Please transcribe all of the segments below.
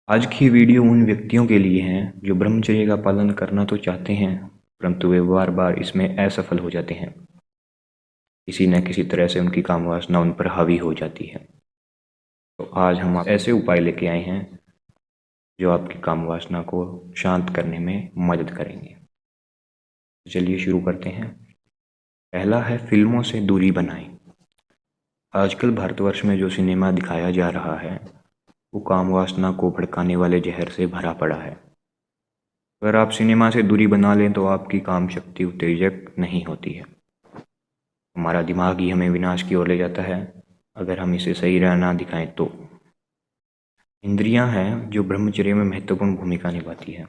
आज की वीडियो उन व्यक्तियों के लिए है जो ब्रह्मचर्य का पालन करना तो चाहते हैं, परंतु वे बार बार इसमें असफल हो जाते हैं। किसी न किसी तरह से उनकी काम वासना उन पर हावी हो जाती है। तो आज हम ऐसे उपाय लेके आए हैं जो आपकी काम वासना को शांत करने में मदद करेंगे। तो चलिए शुरू करते हैं। पहला है फिल्मों से दूरी बनाएं। आजकल भारतवर्ष में जो सिनेमा दिखाया जा रहा है वो काम वासना को भड़काने वाले जहर से भरा पड़ा है। अगर आप सिनेमा से दूरी बना लें तो आपकी काम शक्ति उत्तेजक नहीं होती है। हमारा दिमाग ही हमें विनाश की ओर ले जाता है अगर हम इसे सही राह ना दिखाएं तो। इंद्रियां हैं जो ब्रह्मचर्य में महत्वपूर्ण भूमिका निभाती है।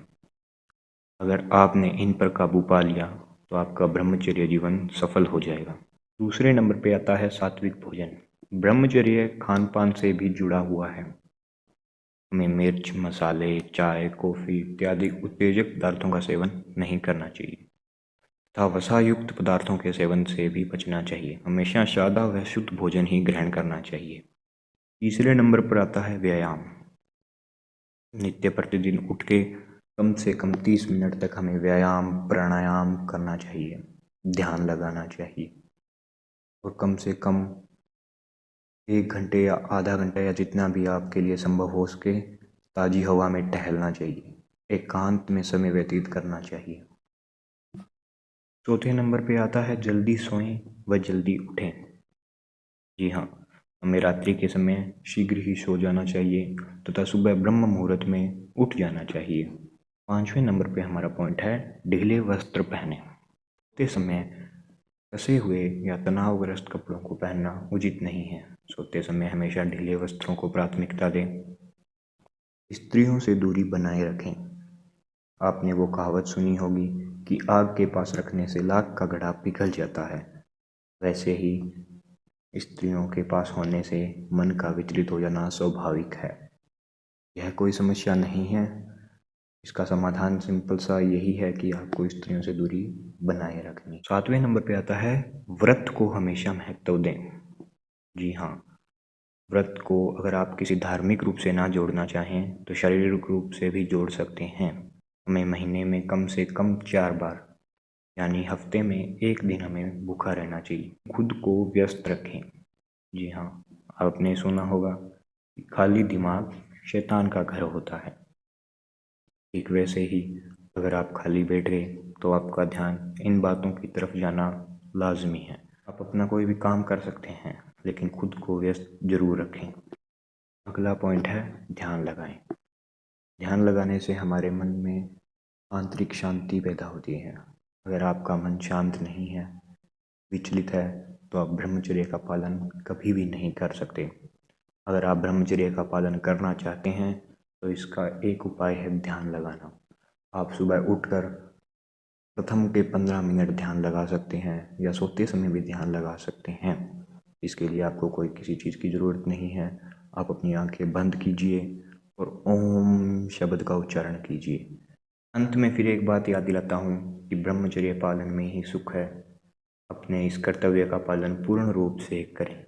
अगर आपने इन पर काबू पा लिया तो आपका ब्रह्मचर्य जीवन सफल हो जाएगा। दूसरे नंबर पे आता है सात्विक भोजन। ब्रह्मचर्य खान पान से भी जुड़ा हुआ है। हमें मिर्च, मसाले, चाय, कॉफ़ी इत्यादि उत्तेजक पदार्थों का सेवन नहीं करना चाहिए तथा वसायुक्त पदार्थों के सेवन से भी बचना चाहिए। हमेशा सादा व शुद्ध भोजन ही ग्रहण करना चाहिए। तीसरे नंबर पर आता है व्यायाम। नित्य प्रतिदिन उठ के कम से कम 30 मिनट तक हमें व्यायाम प्राणायाम करना चाहिए, ध्यान लगाना चाहिए और कम से कम 1 घंटे या आधा घंटा या जितना भी आपके लिए संभव हो सके ताज़ी हवा में टहलना चाहिए, एकांत में समय व्यतीत करना चाहिए। चौथे नंबर पे आता है जल्दी सोएं व जल्दी उठें। जी हाँ, हमें रात्रि के समय शीघ्र ही सो जाना चाहिए तथा सुबह ब्रह्म मुहूर्त में उठ जाना चाहिए। 5वें नंबर पे हमारा पॉइंट है ढीले वस्त्र पहने। सोते समय कसे हुए या तनावग्रस्त कपड़ों को पहनना उचित नहीं है। सोते समय हमेशा ढीले वस्त्रों को प्राथमिकता दें। स्त्रियों से दूरी बनाए रखें। आपने वो कहावत सुनी होगी कि आग के पास रखने से लाख का घड़ा पिघल जाता है। वैसे ही स्त्रियों के पास होने से मन का विचलित हो जाना स्वाभाविक है। यह कोई समस्या नहीं है। इसका समाधान सिंपल सा यही है कि आपको स्त्रियों से दूरी बनाए रखनी। 7वें नंबर पे आता है व्रत को हमेशा महत्व दें। जी हाँ, व्रत को अगर आप किसी धार्मिक रूप से ना जोड़ना चाहें तो शारीरिक रूप से भी जोड़ सकते हैं। हमें महीने में कम से कम 4 बार यानी हफ्ते में 1 दिन हमें भूखा रहना चाहिए। खुद को व्यस्त रखें। जी हाँ, आपने सुना होगा कि खाली दिमाग शैतान का घर होता है। ठीक वैसे ही अगर आप खाली बैठ गए तो आपका ध्यान इन बातों की तरफ जाना लाजमी है। आप अपना कोई भी काम कर सकते हैं लेकिन खुद को व्यस्त जरूर रखें। अगला पॉइंट है ध्यान लगाएं। ध्यान लगाने से हमारे मन में आंतरिक शांति पैदा होती है। अगर आपका मन शांत नहीं है, विचलित है, तो आप ब्रह्मचर्य का पालन कभी भी नहीं कर सकते। अगर आप ब्रह्मचर्य का पालन करना चाहते हैं तो इसका एक उपाय है ध्यान लगाना। आप सुबह उठकर प्रथम के 15 मिनट ध्यान लगा सकते हैं या सोते समय भी ध्यान लगा सकते हैं। इसके लिए आपको कोई किसी चीज़ की ज़रूरत नहीं है। आप अपनी आंखें बंद कीजिए और ओम शब्द का उच्चारण कीजिए। अंत में फिर एक बात याद दिलाता हूँ कि ब्रह्मचर्य पालन में ही सुख है। अपने इस कर्तव्य का पालन पूर्ण रूप से करें।